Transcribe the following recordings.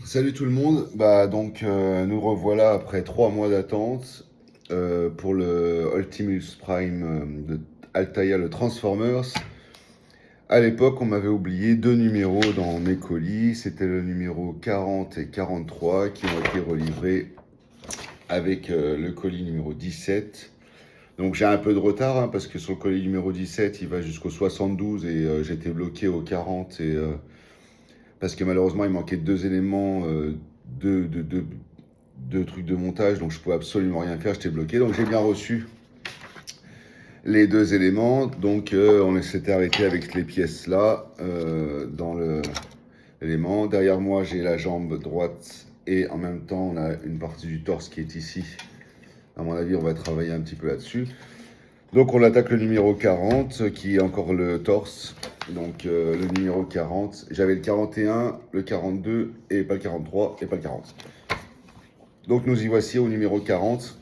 Salut tout le monde, nous revoilà après 3 mois d'attente pour le Optimus Prime de Altaïa le Transformers. À l'époque, on m'avait oublié 2 numéros dans mes colis, c'était le numéro 40 et 43 qui ont été relivrés avec le colis numéro 17. Donc j'ai un peu de retard parce que sur le colis numéro 17, il va jusqu'au 72 et j'étais bloqué au 40 parce que malheureusement il manquait 2 éléments, deux, deux, deux, deux trucs de montage, donc je pouvais absolument rien faire, j'étais bloqué. Donc j'ai bien reçu les 2 éléments, donc on s'était arrêté avec les pièces là dans l'élément. Derrière moi j'ai la jambe droite et en même temps on a une partie du torse qui est ici. À mon avis on va travailler un petit peu là-dessus. Donc on attaque le numéro 40 qui est encore le torse. Donc le numéro 40, j'avais le 41, le 42 et pas le 43 et pas le 40. Donc nous y voici au numéro 40.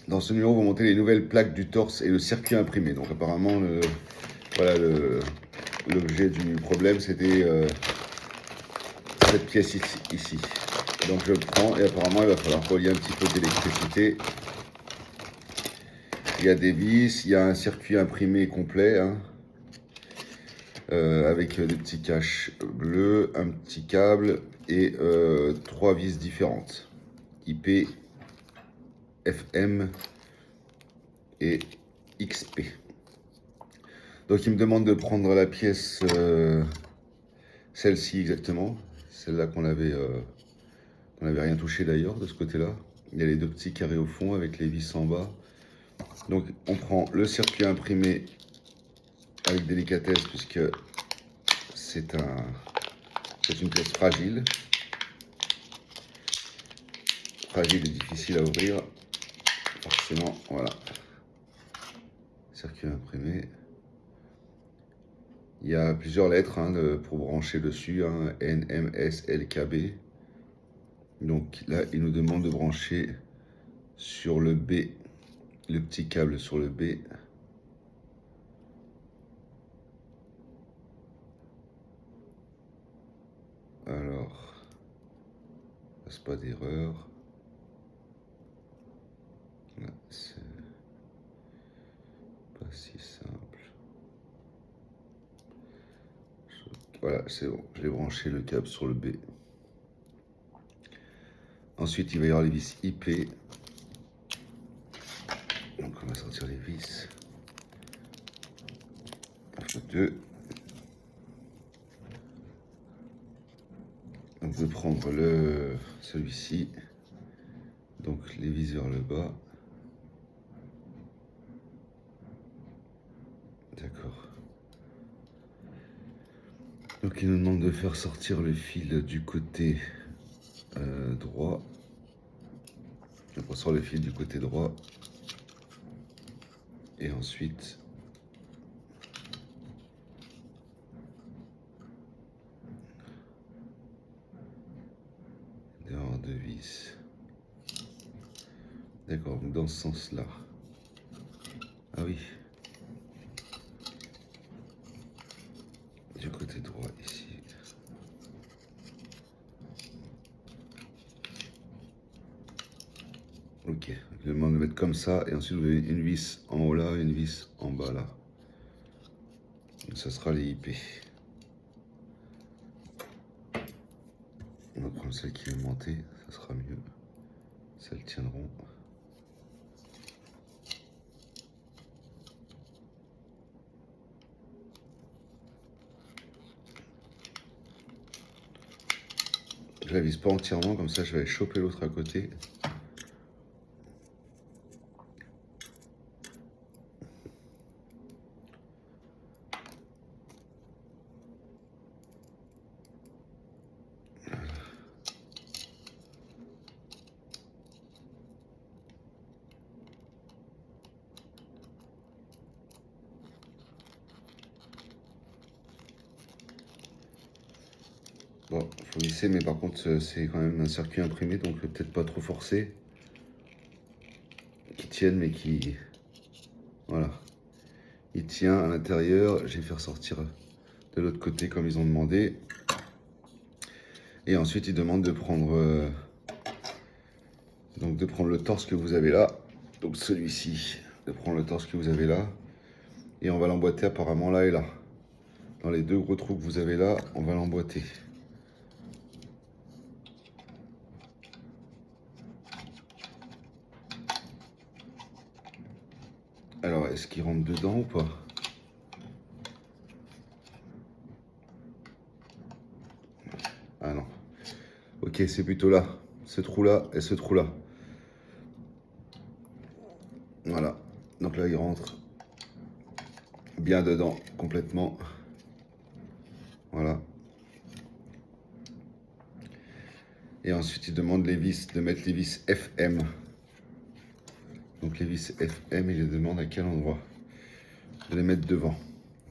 Dans ce numéro, vous montez les nouvelles plaques du torse et le circuit imprimé. Donc apparemment, l'objet du problème, c'était cette pièce ici. Donc je le prends et apparemment, il va falloir relier un petit peu d'électricité. Il y a des vis, il y a un circuit imprimé complet, avec des petits caches bleus, un petit câble et 3 vis différentes. IP, FM et XP. Donc il me demande de prendre la pièce, celle-ci exactement, celle-là qu'on avait rien touché d'ailleurs de ce côté-là. Il y a les 2 petits carrés au fond avec les vis en bas. Donc on prend le circuit imprimé avec délicatesse puisque c'est une pièce fragile. Fragile et difficile à ouvrir. Forcément, voilà. Circuit imprimé. Il y a plusieurs lettres pour brancher dessus, N, M, S, L, K, B. Donc là, il nous demande de brancher sur le B, le petit câble sur le B. Alors, passe pas d'erreur. C'est pas si simple. Voilà, c'est bon, j'ai branché le câble sur le B. Ensuite, il va y avoir les vis IP. Donc, on va sortir les vis. 2. Donc, je vais prendre celui-ci. Donc, les vis vers le bas. D'accord. Donc, il nous demande de faire sortir le fil du côté droit. Donc, on sort le fil du côté droit. Et ensuite, d'avoir 2 vis. D'accord, donc dans ce sens-là. Ah oui. Du côté droit ici. Ok, je demande de mettre comme ça et ensuite vous avez une vis en haut là, une vis en bas là. Donc ça sera les IP. On va prendre celle qui est montée, ça sera mieux. Celles tiendront. Je la vise pas entièrement, comme ça je vais choper l'autre à côté. Bon, faut visser, mais par contre c'est quand même un circuit imprimé, donc peut-être pas trop forcé. Qui tienne, mais qui... Voilà. Il tient à l'intérieur, je vais faire sortir de l'autre côté comme ils ont demandé. Et ensuite, il demande de prendre, le torse que vous avez là. Donc celui-ci, de prendre le torse que vous avez là. Et on va l'emboîter apparemment là et là. Dans les 2 gros trous que vous avez là, on va l'emboîter. Alors, est-ce qu'il rentre dedans ou pas? Ah non. Ok, c'est plutôt là. Ce trou-là et ce trou-là. Voilà. Donc là, il rentre bien dedans, complètement. Voilà. Et ensuite, il demande les vis, de mettre les vis FM. Donc les vis FM, il les demande à quel endroit? De les mettre devant.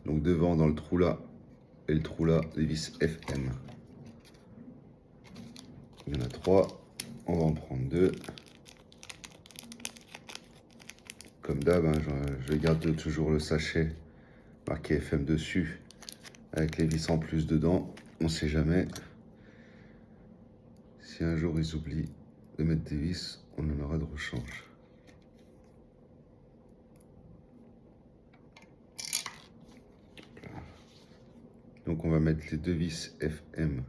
Donc devant dans le trou là et le trou là, les vis FM. Il y en a 3. On va en prendre 2. Comme d'hab, hein, je garde toujours le sachet marqué FM dessus avec les vis en plus dedans. On sait jamais. Si un jour ils oublient de mettre des vis, on en aura de rechange. Donc on va mettre les 2 vis FM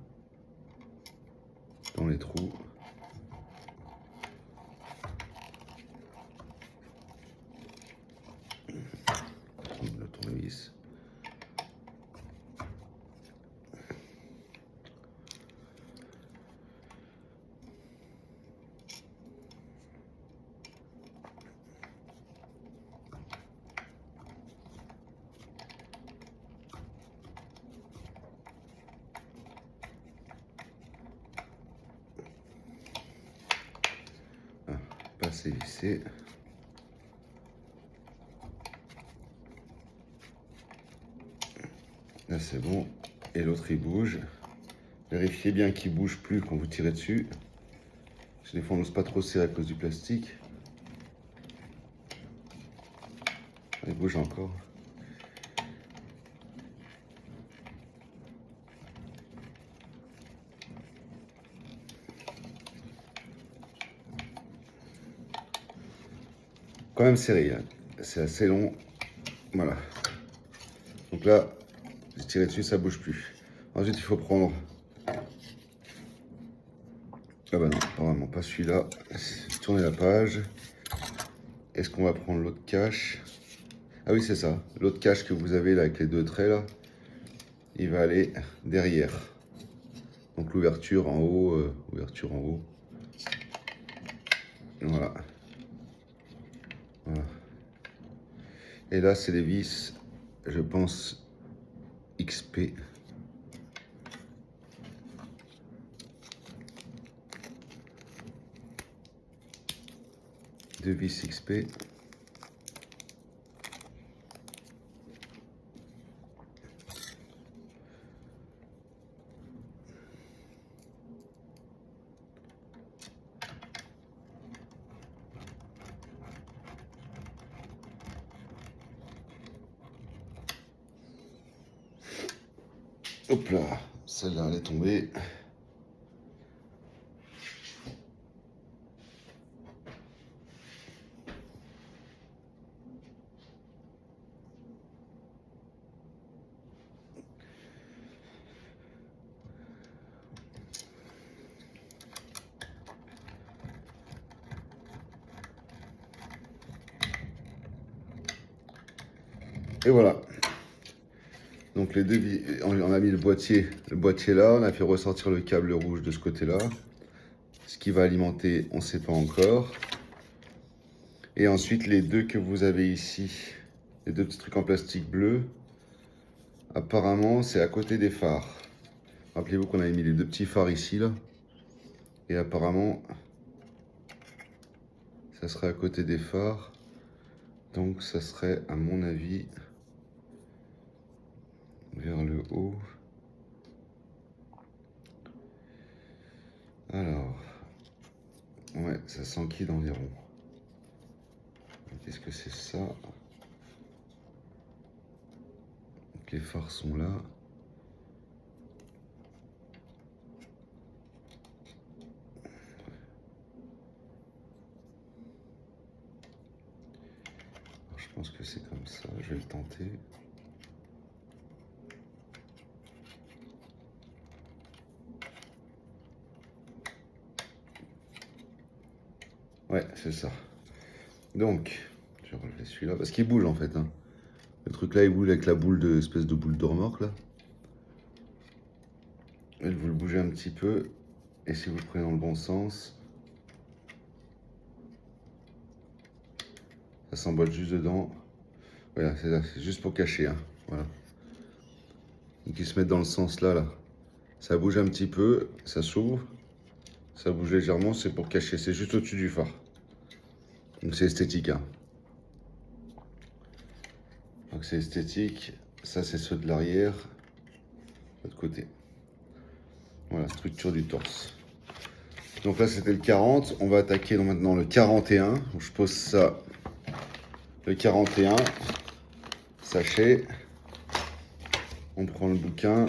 dans les trous. Le tournevis. Pas assez vissé. Là c'est bon. Et l'autre il bouge. Vérifiez bien qu'il bouge plus quand vous tirez dessus. Parce que des fois on n'ose pas trop serrer à cause du plastique. Il bouge encore. Quand même serré, hein. C'est assez long. Voilà. Donc là, j'ai tiré dessus, ça bouge plus. Ensuite, il faut prendre... Ah bah non, apparemment pas celui-là. Tournez la page. Est-ce qu'on va prendre l'autre cache? Ah oui, c'est ça. L'autre cache que vous avez là avec les 2 traits là, il va aller derrière. Donc l'ouverture en haut, ouverture en haut. Voilà. Voilà. Et là, c'est les vis, je pense, XP. Deux vis XP. Hop là, celle-là elle est tombée. Et voilà. Donc les deux, on a mis le boîtier là, on a fait ressortir le câble rouge de ce côté-là. Ce qui va alimenter, on ne sait pas encore. Et ensuite les deux que vous avez ici, les 2 petits trucs en plastique bleu, apparemment c'est à côté des phares. Rappelez-vous qu'on avait mis les 2 petits phares ici là. Et apparemment, ça serait à côté des phares. Donc ça serait à mon avis vers le haut. Alors, ouais, ça s'enquille environ. Qu'est-ce que c'est ça? Donc les phares sont là. pense que c'est comme ça, je vais le tenter. Ouais, c'est ça. Donc, je vais relever celui-là, parce qu'il bouge en fait. Hein. Le truc là, il bouge avec la boule de, espèce de boule de remorque là. Et vous le bougez un petit peu, et si vous le prenez dans le bon sens, ça s'emboîte juste dedans. Voilà, c'est juste pour cacher. Hein. Voilà. Donc ils se mettent dans le sens là, là. Ça bouge un petit peu, ça s'ouvre, ça bouge légèrement, c'est pour cacher, c'est juste au-dessus du phare. Donc c'est esthétique. Hein. Donc c'est esthétique, ça c'est ceux de l'arrière, de l'autre côté. Voilà, structure du torse. Donc là c'était le 40, on va attaquer donc maintenant le 41. Donc je pose ça, le 41, sachet. On prend le bouquin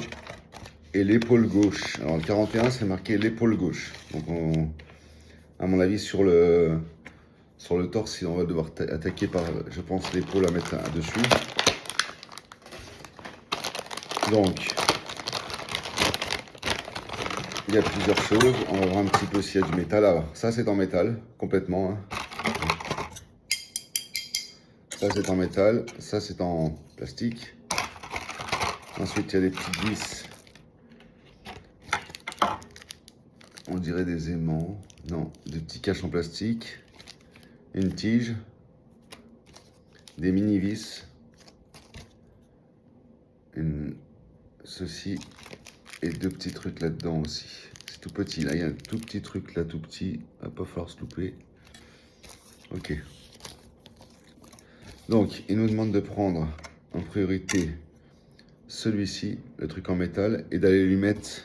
et l'épaule gauche. Alors le 41 c'est marqué l'épaule gauche. Donc à mon avis sur le torse on va devoir attaquer par, je pense, l'épaule à mettre dessus. Donc il y a plusieurs choses. On va voir un petit peu s'il y a du métal. Alors ça c'est en métal complètement. Hein. Ça c'est en métal. Ça c'est en plastique. Ensuite il y a des petites vis. On dirait des aimants. Non, des petits caches en plastique. Une tige. Des mini vis. Ceci. Et deux petits trucs là-dedans aussi. C'est tout petit. Là, il y a un tout petit truc là, tout petit. Il va pas falloir se louper. Ok. Donc, il nous demande de prendre en priorité celui-ci, le truc en métal, et d'aller lui mettre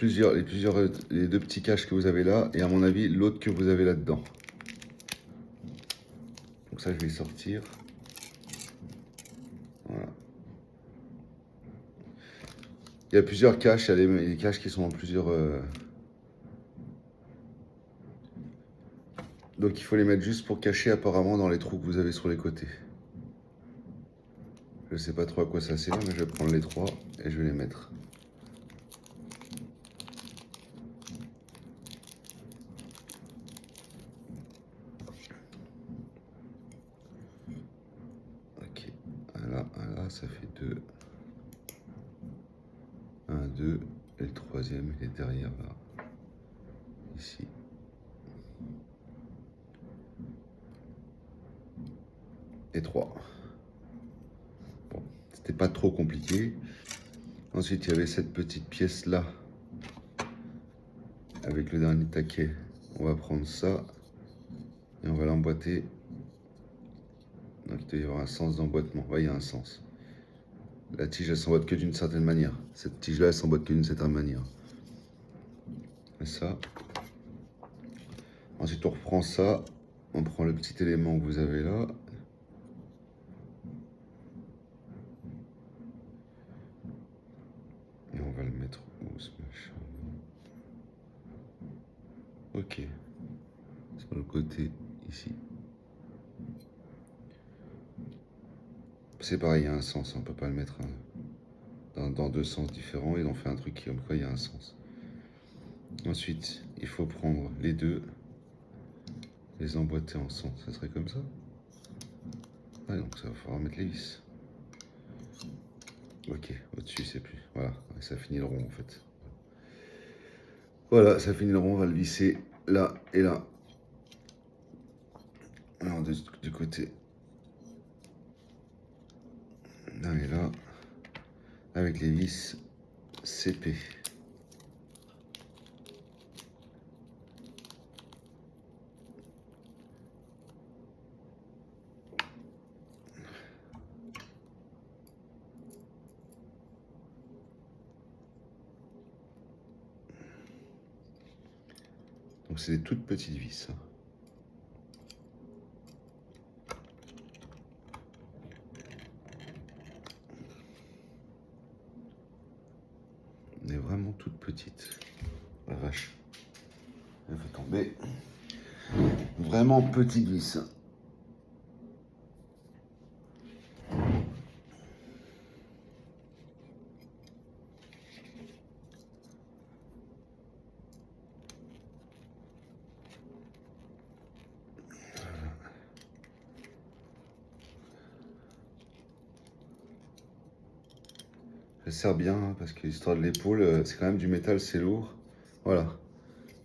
les deux petits caches que vous avez là, et à mon avis, l'autre que vous avez là-dedans. Donc ça, je vais sortir. Voilà. Il y a plusieurs caches, il y a des caches qui sont en plusieurs... Donc il faut les mettre juste pour cacher apparemment dans les trous que vous avez sur les côtés. Je sais pas trop à quoi ça sert, mais je vais prendre les trois et je vais les mettre. Ok, là, ça fait 2. 1, 2, et le troisième il est derrière là, ici. Et 3. Bon, c'était pas trop compliqué. Ensuite, il y avait cette petite pièce là, avec le dernier taquet. On va prendre ça, et on va l'emboîter. Donc il doit y avoir un sens d'emboîtement. Ouais, il y a un sens. La tige, elle s'emboîte que d'une certaine manière. Cette tige-là, elle s'emboîte que d'une certaine manière. Et ça. Ensuite, on reprend ça. On prend le petit élément que vous avez là. Et on va le mettre où, ce machin? Ok. Sur le côté, ici. C'est pareil, il y a un sens. On ne peut pas le mettre dans deux sens différents. Ils ont fait un truc qui, comme quoi, il y a un sens. Ensuite, il faut prendre les deux, les emboîter ensemble. Ça serait comme ça? Ah, donc ça va falloir mettre les vis. Ok, au-dessus c'est plus. Voilà, ça finit le rond en fait. Voilà, ça finit le rond, on va le visser là et là. Alors du côté. Là et là. Avec les vis CP. Donc c'est des toutes petites vis. Hein. Mais vraiment toutes petites. La vache. Elle fait tomber. Vraiment petites vis. serre bien, hein, parce que l'histoire de l'épaule, c'est quand même du métal, c'est lourd. Voilà,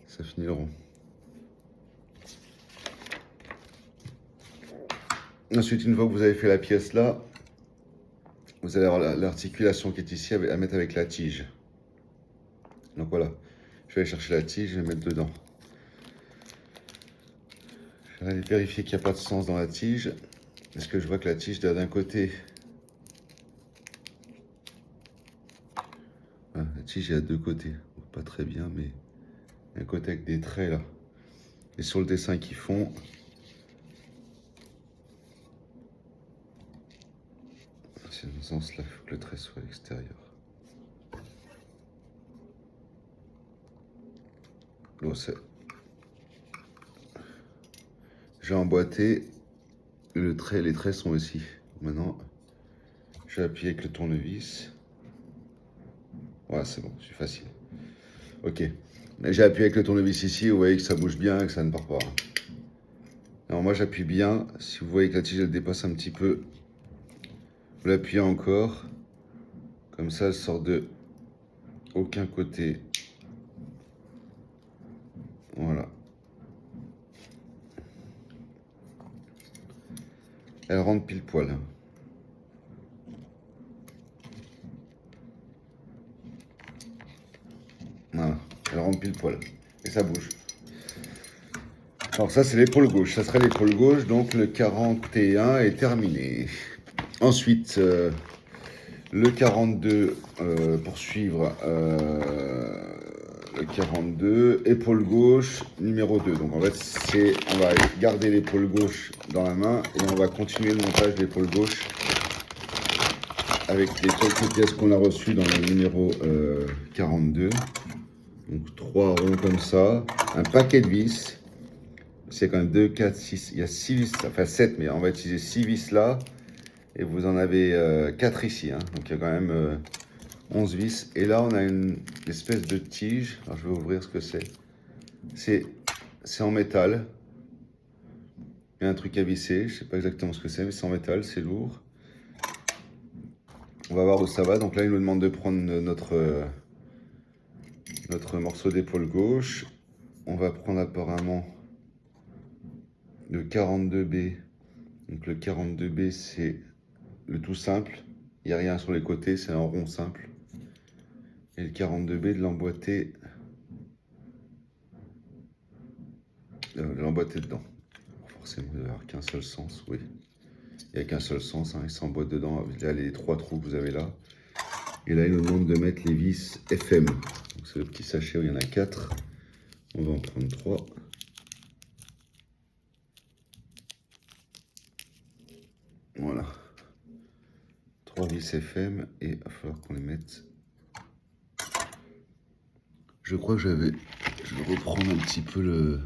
ça finit le rond. Ensuite, une fois que vous avez fait la pièce là, vous allez avoir l'articulation qui est ici à mettre avec la tige. Donc voilà, je vais aller chercher la tige, je vais mettre dedans. Je vais aller vérifier qu'il n'y a pas de sens dans la tige. Parce que je vois que la tige d'un côté... Ah, la tige est à deux côtés. Pas très bien, mais il y a un côté avec des traits là. Et sur le dessin qu'ils font, c'est dans ce sens là, il faut que le trait soit à l'extérieur. Bon, j'ai emboîté, les traits sont ici. Maintenant, je vais appuyer avec le tournevis. Voilà, c'est bon, c'est facile. Ok. J'ai appuyé avec le tournevis ici, vous voyez que ça bouge bien et que ça ne part pas. Alors moi j'appuie bien, si vous voyez que la tige elle dépasse un petit peu, vous l'appuyez encore, comme ça elle sort de aucun côté. Voilà. Elle rentre pile poil. Voilà, elle rentre pile poil. Et ça bouge. Alors ça c'est l'épaule gauche, ça serait l'épaule gauche, donc le 41 est terminé. Ensuite, le 42 pour suivre le 42, épaule gauche numéro 2. Donc en fait, on va garder l'épaule gauche dans la main et on va continuer le montage de l'épaule gauche avec les quelques pièces qu'on a reçues dans le numéro 42. Donc 3 ronds comme ça, un paquet de vis. C'est quand même 2, 4, 6, il y a 6 vis, enfin 7, mais on va utiliser 6 vis là. Et vous en avez 4 ici, hein. Donc il y a quand même 11 vis. Et là, on a une espèce de tige. Alors, je vais ouvrir ce que c'est. C'est en métal. Il y a un truc à visser. Je ne sais pas exactement ce que c'est, mais c'est en métal, c'est lourd. On va voir où ça va. Donc là, il nous demande de prendre notre morceau d'épaule gauche. On va prendre apparemment le 42B. Donc le 42B, c'est le tout simple. Il n'y a rien sur les côtés, c'est un rond simple. Et le 42B de l'emboîter dedans. Forcément, il n'y avoir qu'un seul sens, oui. Il n'y a qu'un seul sens, hein. Il s'emboîte dedans. Là, les 3 trous que vous avez là. Et là, il nous demande de mettre les vis FM. C'est le petit sachet où il y en a 4. On va en prendre 3. Voilà. 3 vis FM et il va falloir qu'on les mette. Je crois que je vais reprendre un petit peu le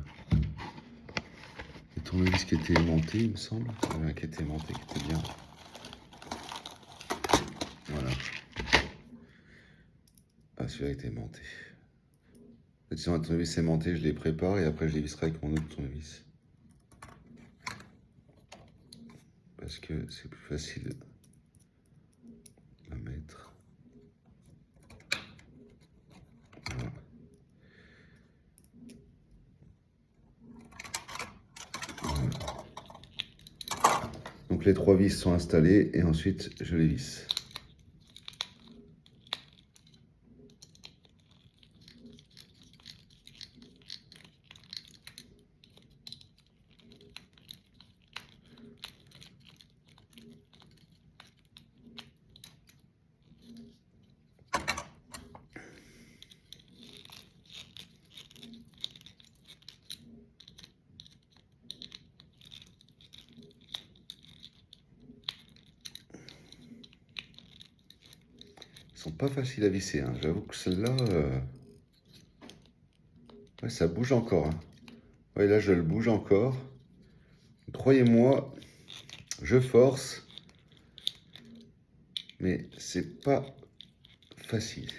tournevis qui était aimanté, il me semble. Il y en a un qui était aimanté, qui était bien. Voilà. Ah, celui-là était aimanté. En fait, si on a un tournevis aimanté, je les prépare et après je les visserai avec mon autre tournevis. Parce que c'est plus facile à mettre. Voilà. Voilà. Donc les 3 vis sont installées et ensuite je les visse. Ils sont pas faciles à visser, hein. J'avoue que celle-là, ouais, ça bouge encore, hein. Ouais, là je le bouge encore. Croyez-moi, je force, mais c'est pas facile.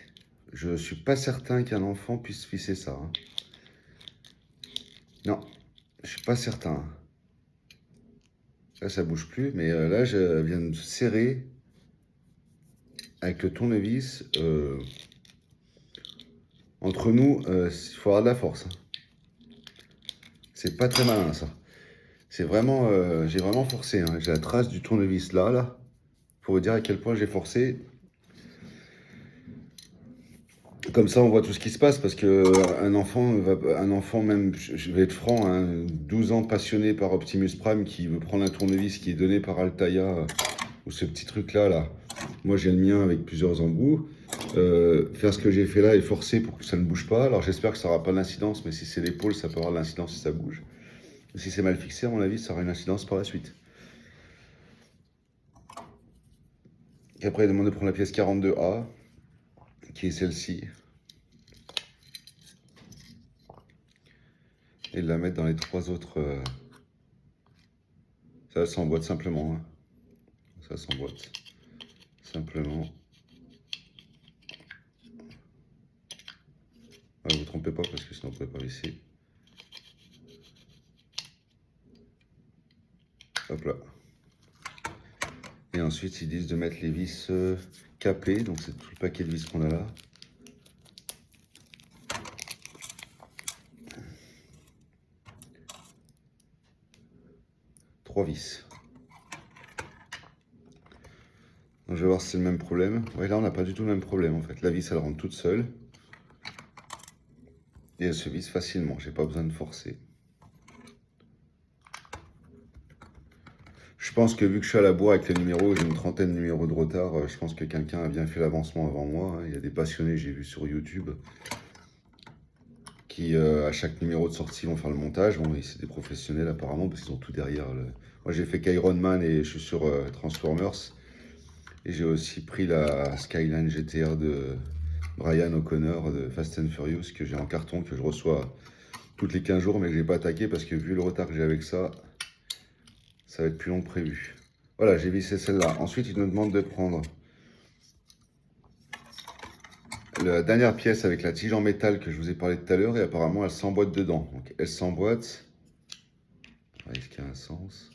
Je suis pas certain qu'un enfant puisse visser ça, hein. Non, je suis pas certain. Là, ça bouge plus, mais là, je viens de serrer avec le tournevis, entre nous, il faut avoir de la force. C'est pas très malin ça. C'est vraiment, j'ai vraiment forcé. Hein. J'ai la trace du tournevis là, pour vous dire à quel point j'ai forcé. Comme ça, on voit tout ce qui se passe parce que un enfant même, je vais être franc, hein, 12 ans passionné par Optimus Prime qui veut prendre un tournevis qui est donné par Altaïa ou ce petit truc là. Moi, j'ai le mien avec plusieurs embouts. Faire ce que j'ai fait là et forcer pour que ça ne bouge pas. Alors, j'espère que ça n'aura pas d'incidence, mais si c'est l'épaule, ça peut avoir de l'incidence si ça bouge. Si c'est mal fixé, à mon avis, ça aura une incidence par la suite. Et après, il demande de prendre la pièce 42A, qui est celle-ci. Et de la mettre dans les trois autres. Ça s'emboîte simplement. Hein. Ça s'emboîte simplement. Ne vous trompez pas parce que sinon vous ne pouvez pas visser. Hop là. Et ensuite ils disent de mettre les vis capées. Donc c'est tout le paquet de vis qu'on a là. Trois vis. Donc je vais voir si c'est le même problème. Ouais, là on n'a pas du tout le même problème en fait. La vis elle rentre toute seule. Et elle se visse facilement. J'ai pas besoin de forcer. Je pense que vu que je suis à la bourre avec les numéros, j'ai une trentaine de numéros de retard, je pense que quelqu'un a bien fait l'avancement avant moi. Hein. Il y a des passionnés, j'ai vu sur YouTube, qui à chaque numéro de sortie vont faire le montage. Bon, c'est des professionnels apparemment, parce qu'ils ont tout derrière. Moi j'ai fait qu'Iron Man et je suis sur Transformers. Et j'ai aussi pris la Skyline GTR de Brian O'Connor de Fast and Furious, que j'ai en carton, que je reçois toutes les 15 jours, mais que je n'ai pas attaqué parce que vu le retard que j'ai avec ça, ça va être plus long que prévu. Voilà, j'ai vissé celle-là. Ensuite, il nous demande de prendre la dernière pièce avec la tige en métal que je vous ai parlé tout à l'heure, et apparemment, elle s'emboîte dedans. Donc, elle s'emboîte. Est-ce qu'il y a un sens?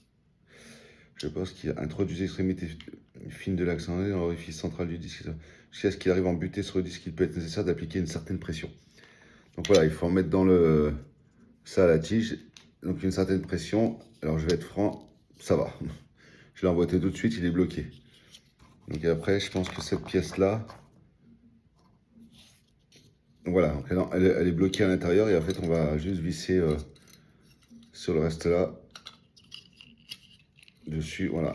Je pense qu'il a introduit l'extrémité fine de l'axe dans l'orifice central du disque. Jusqu'à ce qu'il arrive à en buter sur le disque, il peut être nécessaire d'appliquer une certaine pression. Donc voilà, il faut en mettre dans ça à la tige. Donc une certaine pression. Alors je vais être franc, ça va. Je l'ai emboîté tout de suite, il est bloqué. Donc après, je pense que cette pièce-là, voilà, donc elle est bloquée à l'intérieur et en fait, on va juste visser sur le reste là, dessus, voilà.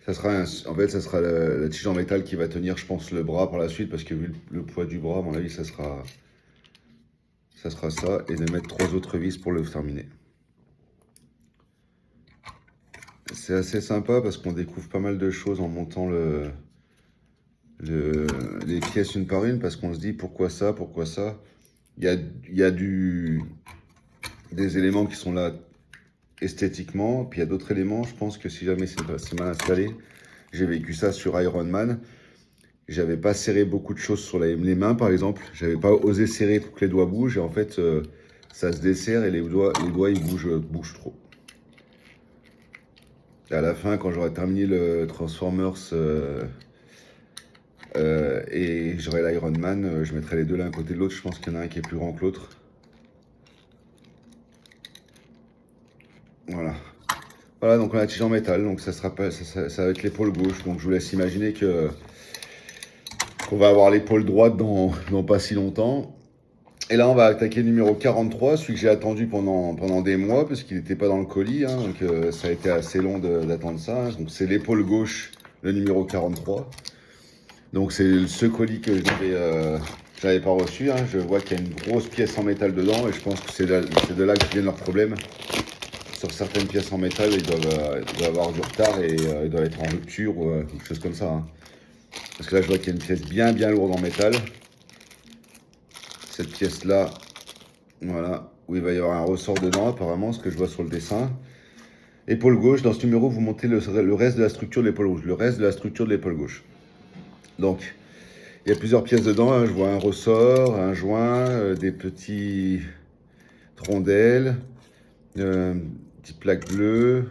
Ça sera en fait, ça sera la tige en métal qui va tenir, je pense, le bras par la suite, parce que vu le poids du bras, à mon avis, ça sera ça, et de mettre trois autres vis pour le terminer. C'est assez sympa parce qu'on découvre pas mal de choses en montant les pièces une par une, parce qu'on se dit pourquoi ça, pourquoi ça. Il y a des éléments qui sont là esthétiquement, puis il y a d'autres éléments, je pense que si jamais c'est mal installé, j'ai vécu ça sur Iron Man, j'avais pas serré beaucoup de choses sur les mains par exemple, j'avais pas osé serrer pour que les doigts bougent, et en fait ça se desserre et les doigts ils bougent trop. Et à la fin, quand j'aurai terminé le Transformers et j'aurai l'Iron Man, je mettrai les deux l'un à côté de l'autre, je pense qu'il y en a un qui est plus grand que l'autre. Voilà. Voilà, donc on a la tige en métal, donc ça va être l'épaule gauche. Donc je vous laisse imaginer qu'on va avoir l'épaule droite dans pas si longtemps. Et là, on va attaquer le numéro 43, celui que j'ai attendu pendant des mois, parce qu'il n'était pas dans le colis. Hein, donc ça a été assez long d'attendre ça. Hein. Donc c'est l'épaule gauche, le numéro 43. Donc c'est ce colis que je n'avais pas reçu. Hein. Je vois qu'il y a une grosse pièce en métal dedans, et je pense que c'est de là que viennent leurs problèmes. Sur certaines pièces en métal, ils doivent avoir du retard et ils doivent être en rupture ou quelque chose comme ça. Hein. Parce que là, je vois qu'il y a une pièce bien lourde en métal. Cette pièce-là, voilà, où il va y avoir un ressort dedans, apparemment, ce que je vois sur le dessin. Épaule gauche, dans ce numéro, vous montez le reste de la structure de l'épaule gauche. Le reste de la structure de l'épaule gauche. Donc, il y a plusieurs pièces dedans. Hein. Je vois un ressort, un joint, des petits rondelles. Petite plaque bleue,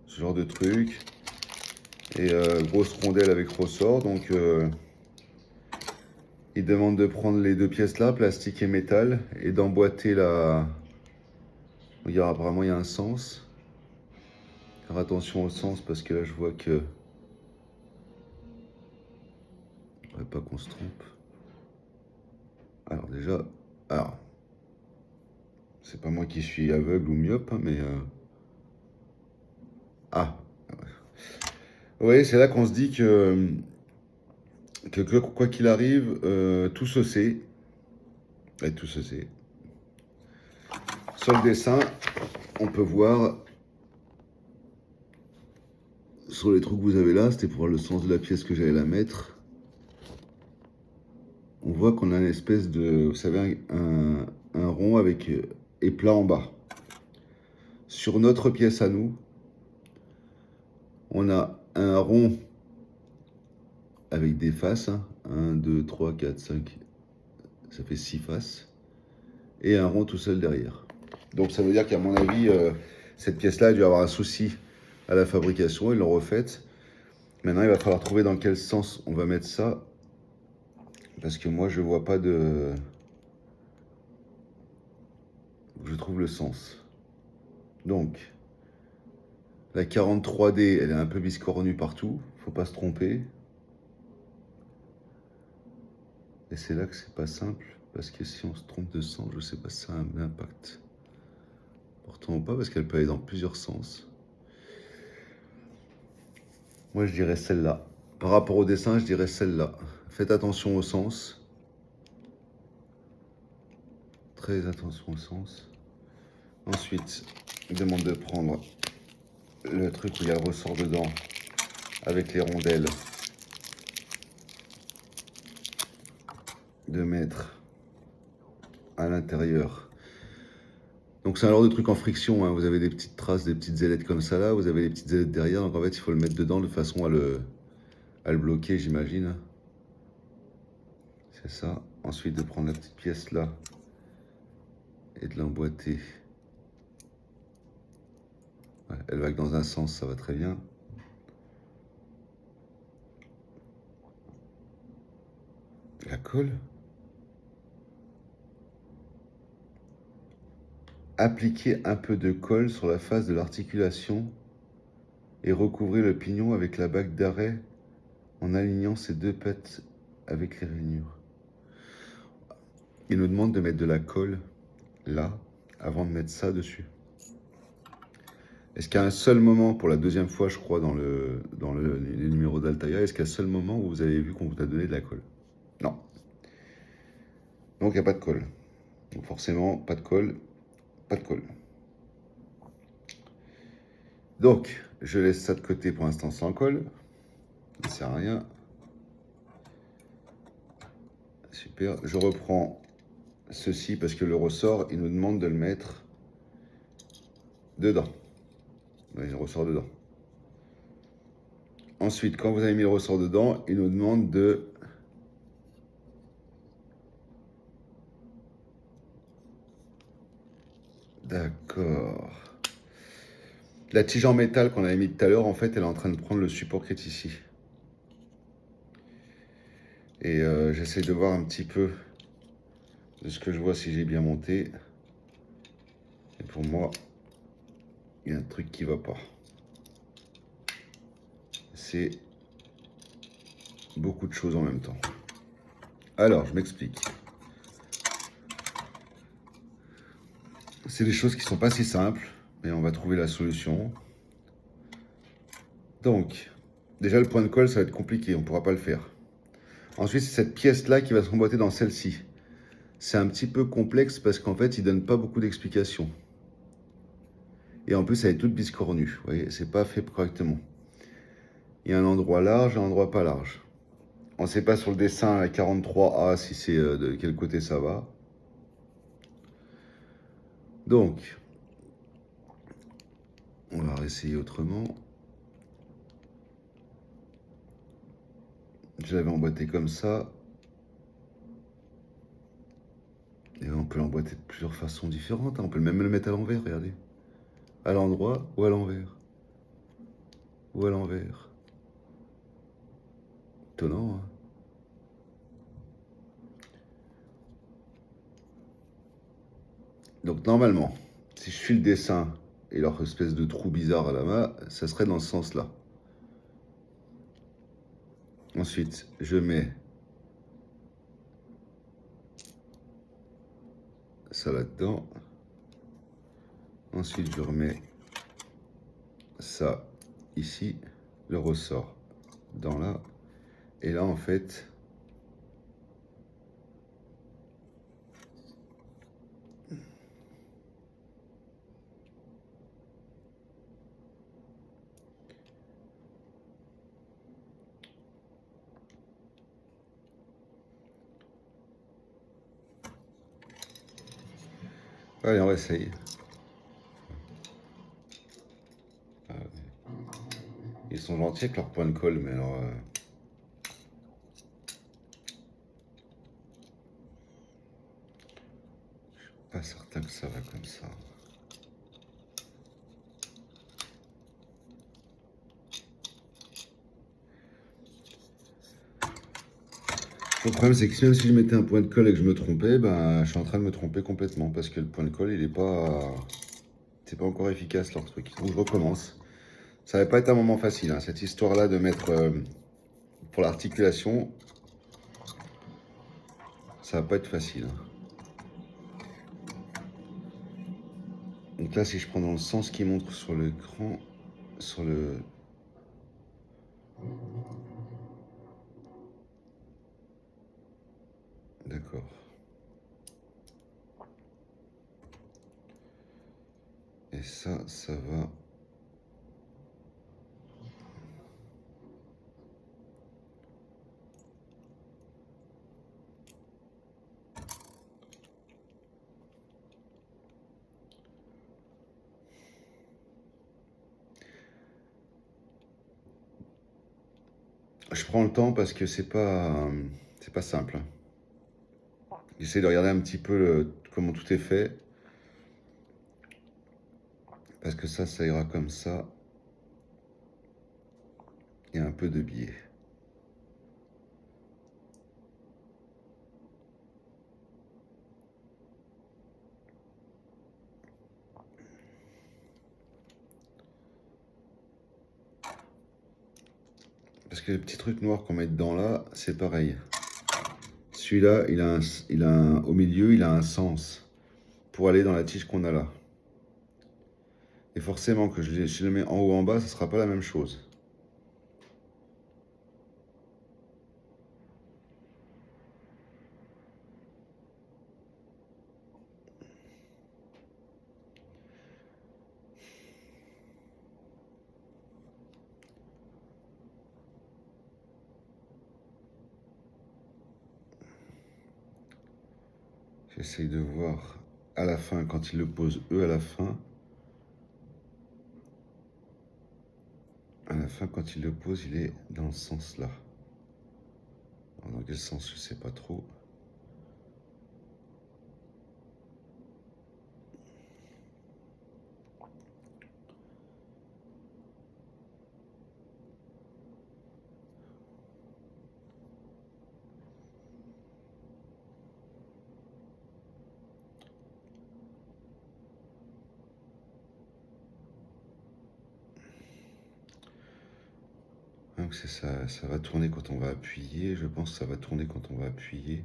ce genre de truc. Et grosse rondelle avec ressort. Donc il demande de prendre les deux pièces là, plastique et métal, et d'emboîter la... Regarde, apparemment il y a un sens. Faire attention au sens parce que là je vois que... Faudrait pas qu'on se trompe. Alors déjà... Alors... C'est pas moi qui suis aveugle ou myope, hein, mais... Ah. Oui, c'est là qu'on se dit que quoi qu'il arrive, tout se sait. Et tout se sait. Sur le dessin, on peut voir sur les trous que vous avez là, c'était pour voir le sens de la pièce que j'allais la mettre. On voit qu'on a une espèce de, vous savez, un rond avec éplat en bas. Sur notre pièce à nous, on a un rond avec des faces. 1, 2, 3, 4, 5, ça fait 6 faces. Et un rond tout seul derrière. Donc ça veut dire qu'à mon avis, cette pièce-là a dû avoir un souci à la fabrication, ils l'ont refaite. Maintenant, il va falloir trouver dans quel sens on va mettre ça. Parce que moi, je vois pas de... Je trouve le sens. Donc, la 43D, elle est un peu biscornue partout. Faut pas se tromper. Et c'est là que c'est pas simple. Parce que si on se trompe de sens, je sais pas si ça a un impact. Pourtant pas, parce qu'elle peut aller dans plusieurs sens. Moi, je dirais celle-là. Par rapport au dessin, je dirais celle-là. Faites attention au sens. Très attention au sens. Ensuite, il demande de prendre le truc où il y a le ressort dedans avec les rondelles. De mettre à l'intérieur. Donc c'est un genre de truc en friction, hein. Vous avez des petites traces, des petites ailettes comme ça là, vous avez des petites ailettes derrière, donc en fait il faut le mettre dedans de façon à le bloquer, j'imagine. C'est ça. Ensuite de prendre la petite pièce là et de l'emboîter. Ouais, elle va que dans un sens, ça va très bien. La colle. Appliquez un peu de colle sur la face de l'articulation et recouvrez le pignon avec la bague d'arrêt en alignant ces deux pattes avec les rainures. Il nous demande de mettre de la colle là avant de mettre ça dessus. Est-ce qu'il y a un seul moment, pour la deuxième fois je crois dans les numéros d'Altaïa, est-ce qu'il y a un seul moment où vous avez vu qu'on vous a donné de la colle? Non. Donc il n'y a pas de colle. Donc forcément, pas de colle, pas de colle. Donc, je laisse ça de côté pour l'instant sans colle. Ça ne sert à rien. Super. Je reprends ceci parce que le ressort, il nous demande de le mettre dedans. Oui, le ressort dedans. Ensuite, quand vous avez mis le ressort dedans, il nous demande de... D'accord. La tige en métal qu'on avait mis tout à l'heure, en fait, elle est en train de prendre le support qui est ici. Et j'essaie de voir un petit peu de ce que je vois si j'ai bien monté. Et pour moi, il y a un truc qui va pas. C'est beaucoup de choses en même temps. Alors, je m'explique. C'est des choses qui sont pas si simples, mais on va trouver la solution. Donc, déjà le point de colle, ça va être compliqué, on pourra pas le faire. Ensuite, c'est cette pièce-là qui va s'emboîter dans celle-ci. C'est un petit peu complexe parce qu'en fait, il donne pas beaucoup d'explications. Et en plus, elle est toute biscornue. Vous voyez, c'est pas fait correctement. Il y a un endroit large et un endroit pas large. On ne sait pas sur le dessin à 43A si c'est de quel côté ça va. Donc, on va réessayer autrement. Je l'avais emboîté comme ça. Et on peut l'emboîter de plusieurs façons différentes. On peut même le mettre à l'envers, regardez. À l'endroit ou à l'envers. Ou à l'envers. Étonnant, hein. Donc normalement, si je suis le dessin et leur espèce de trou bizarre à la main, ça serait dans ce sens-là. Ensuite, je mets ça là-dedans. Ensuite, je remets ça ici, le ressort dans là. Et là, en fait, allez, on essaye. Ils sont gentils avec leur point de colle, mais alors... je suis pas certain que ça va comme ça. Le problème, c'est que même si je mettais un point de colle et que je me trompais, ben, je suis en train de me tromper complètement parce que le point de colle, il est pas... C'est pas encore efficace leur truc. Donc je recommence. Ça va pas être un moment facile, hein, cette histoire-là de mettre... pour l'articulation, ça va pas être facile. Donc là, si je prends dans le sens qui montre sur l'écran, sur le... D'accord. Et ça va... Je prends le temps parce que c'est pas simple. J'essaie de regarder un petit peu comment tout est fait. Parce que ça ira comme ça. Et un peu de biais. Parce que le petit truc noir qu'on met dedans là, c'est pareil. Celui-là, au milieu, il a un sens pour aller dans la tige qu'on a là. Et forcément que je le mets en haut ou en bas, ça sera pas la même chose. J'essaye de voir à la fin, quand il le pose E à la fin. À la fin, quand il le pose, il est dans ce sens-là. Dans quel sens, je sais pas trop. Donc c'est ça, ça va tourner quand on va appuyer. Je pense que ça va tourner quand on va appuyer.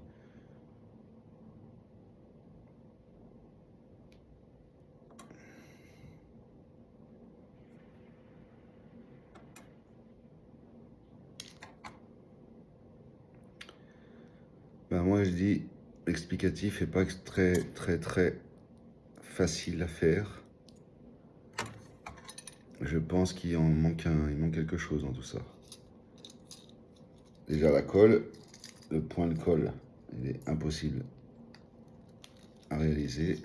Ben moi je dis, l'explicatif n'est pas très facile à faire. Je pense qu'il en manque il manque quelque chose dans tout ça. Déjà la colle, le point de colle, il est impossible à réaliser.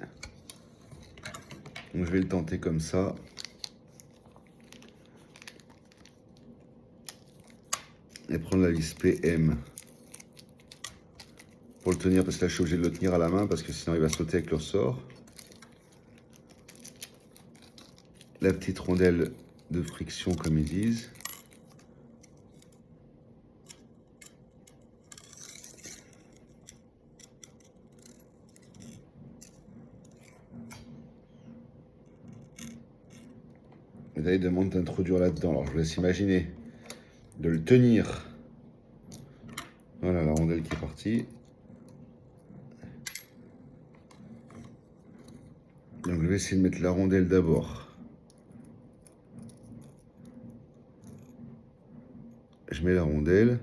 Donc je vais le tenter comme ça. Et prendre la vis PM pour le tenir, parce que là je suis obligé de le tenir à la main parce que sinon il va sauter avec le ressort. La petite rondelle de friction comme ils disent. Là, il demande d'introduire là-dedans. Alors, je vous laisse imaginer de le tenir. Voilà la rondelle qui est partie. Donc, je vais essayer de mettre la rondelle d'abord. Je mets la rondelle.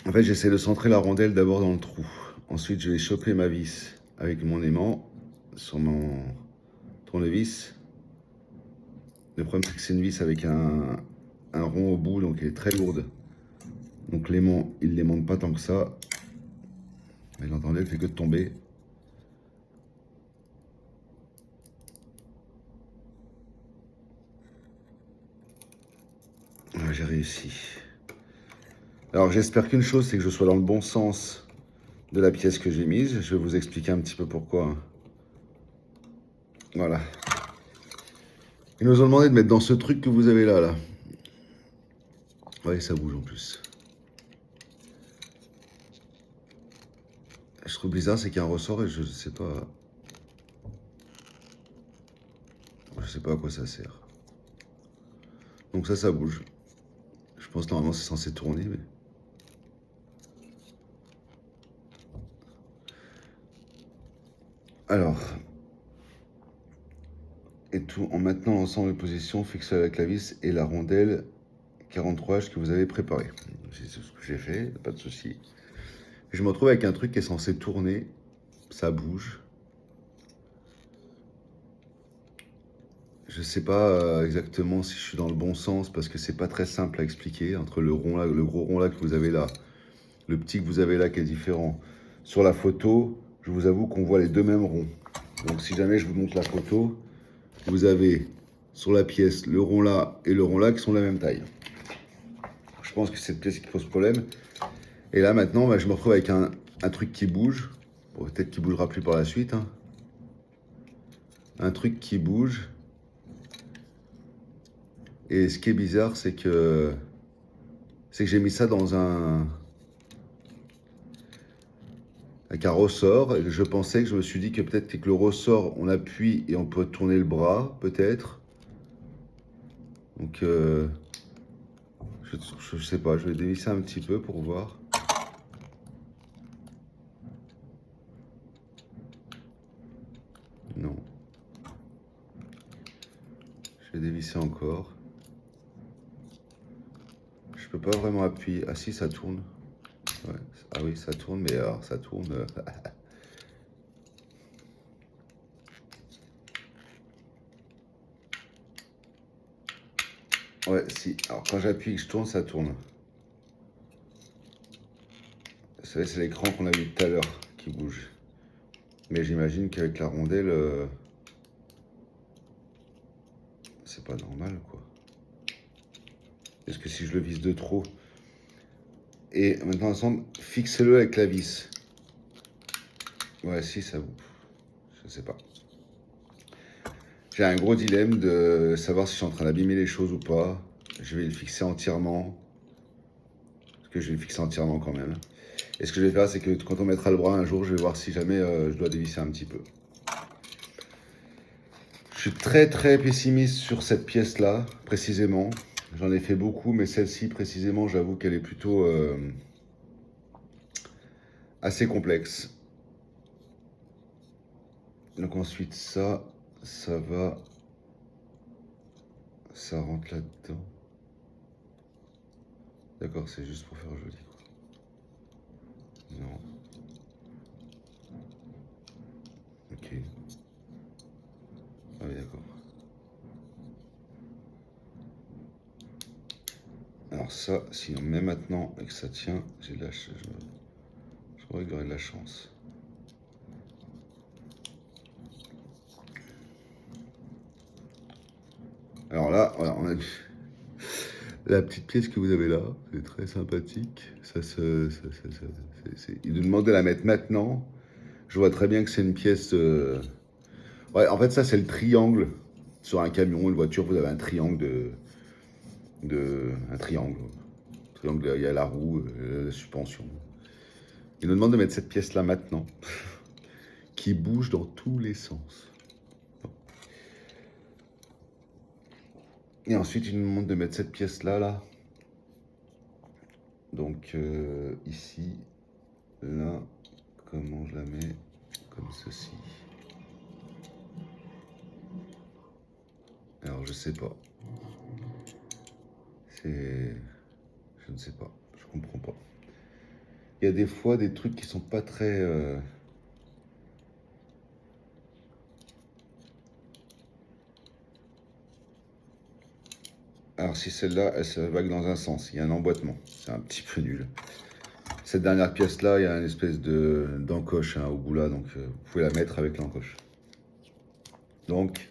En fait, j'essaie de centrer la rondelle d'abord dans le trou. Ensuite, je vais choper ma vis avec mon aimant sur mon tournevis. Le problème, c'est que c'est une vis avec un rond au bout, donc elle est très lourde. Donc l'aimant, il ne l'aimante pas tant que ça. Mais l'entendez, elle fait que de tomber. Ah, j'ai réussi. Alors j'espère qu'une chose, c'est que je sois dans le bon sens de la pièce que j'ai mise. Je vais vous expliquer un petit peu pourquoi. Voilà. Ils nous ont demandé de mettre dans ce truc que vous avez là. Ouais, ça bouge en plus. Je trouve bizarre, c'est qu'il y a un ressort et je sais pas. Je sais pas à quoi ça sert. Donc ça bouge. Je pense que normalement c'est censé tourner, mais. Alors. Et tout en maintenant l'ensemble de positions fixées avec la vis et la rondelle 43H que vous avez préparé. C'est ce que j'ai fait, pas de souci. Je me retrouve avec un truc qui est censé tourner. Ça bouge. Je sais pas exactement si je suis dans le bon sens parce que c'est pas très simple à expliquer entre le rond là, le gros rond là que vous avez là, le petit que vous avez là qui est différent. Sur la photo, je vous avoue qu'on voit les deux mêmes ronds. Donc si jamais je vous montre la photo, vous avez sur la pièce le rond là et le rond là qui sont de la même taille. Je pense que c'est cette pièce qui pose problème. Et là maintenant, bah, je me retrouve avec un truc qui bouge. Bon, peut-être qu'il bougera plus par la suite. Hein. Un truc qui bouge. Et ce qui est bizarre, c'est que j'ai mis ça dans avec un ressort. Et je pensais que je me suis dit que peut-être que le ressort, on appuie et on peut tourner le bras, peut-être. Donc, je sais pas, je vais dévisser un petit peu pour voir. Non. Je vais dévisser encore. Je peux pas vraiment appuyer. Ah si, ça tourne. Ouais. Ah oui, ça tourne, mais alors ça tourne. Ouais, si. Alors quand j'appuie et que je tourne, ça tourne. Vous savez, c'est l'écran qu'on a vu tout à l'heure qui bouge. Mais j'imagine qu'avec la rondelle, c'est pas normal, quoi. Est-ce que si je le visse de trop? Et maintenant, ensemble, fixez-le avec la vis. Ouais, si, ça vous... Je sais pas. J'ai un gros dilemme de savoir si je suis en train d'abîmer les choses ou pas. Je vais le fixer entièrement. Parce que je vais le fixer entièrement quand même. Et ce que je vais faire, c'est que quand on mettra le bras un jour, je vais voir si jamais je dois dévisser un petit peu. Je suis très très pessimiste sur cette pièce-là, précisément. J'en ai fait beaucoup, mais celle-ci, précisément, j'avoue qu'elle est plutôt assez complexe. Donc ensuite, ça va... Ça rentre là-dedans. D'accord, c'est juste pour faire joli. Non. Ok. Ah oui, d'accord. Alors ça, si on met maintenant et que ça tient, j'ai de la chance. Je crois qu'il y aurait de la chance. Alors là, voilà, on a la petite pièce que vous avez là, c'est très sympathique. Il nous demandait de la mettre maintenant. Je vois très bien que c'est une pièce... Ouais, en fait, ça, c'est le triangle Sur un camion, une voiture, vous avez un triangle un triangle. Il y a la roue, la suspension. Il nous demande de mettre cette pièce-là maintenant, qui bouge dans tous les sens. Et ensuite, il nous demande de mettre cette pièce-là, là. Donc, ici, là, comment je la mets? Comme ceci. Alors, je sais pas. Je ne sais pas. Je comprends pas. Il y a des fois des trucs qui sont pas très... Alors si celle-là, elle se vague dans un sens, il y a un emboîtement, c'est un petit peu nul. Cette dernière pièce-là, il y a une espèce d'encoche au bout là, donc vous pouvez la mettre avec l'encoche. Donc,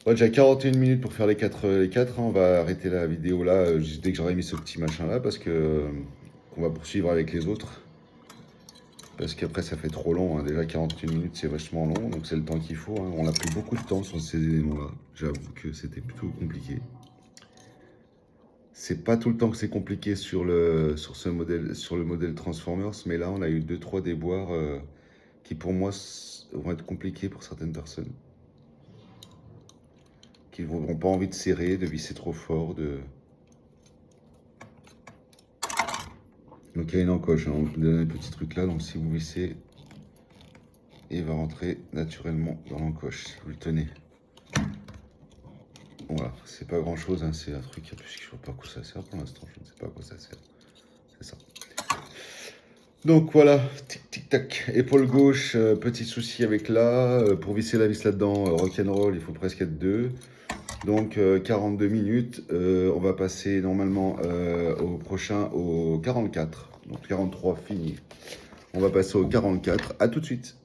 ouais, j'ai 41 minutes pour faire les 4, hein. On va arrêter la vidéo là, juste dès que j'aurai mis ce petit machin là, parce que on va poursuivre avec les autres. Parce qu'après ça fait trop long, hein. Déjà 41 minutes c'est vachement long, donc c'est le temps qu'il faut, hein. On a pris beaucoup de temps sur ces éléments-là, j'avoue que c'était plutôt compliqué. C'est pas tout le temps que c'est compliqué sur le modèle Transformers, mais là on a eu 2-3 déboires qui pour moi vont être compliqués pour certaines personnes. Qui n'auront pas envie de serrer, de visser trop fort, Donc il y a une encoche, hein. On vous donne un petit truc là, donc si vous vissez, il va rentrer naturellement dans l'encoche, si vous le tenez. Voilà, c'est pas grand chose, hein. C'est un truc, puisque je vois pas à quoi ça sert pour l'instant, je ne sais pas à quoi ça sert. C'est ça. Donc voilà, tic tic tac, épaule gauche, petit souci avec là, pour visser la vis là-dedans, rock'n'roll, il faut presque être deux. Donc 42 minutes, on va passer normalement au prochain au 44, donc 43 fini. On va passer au 44, à tout de suite.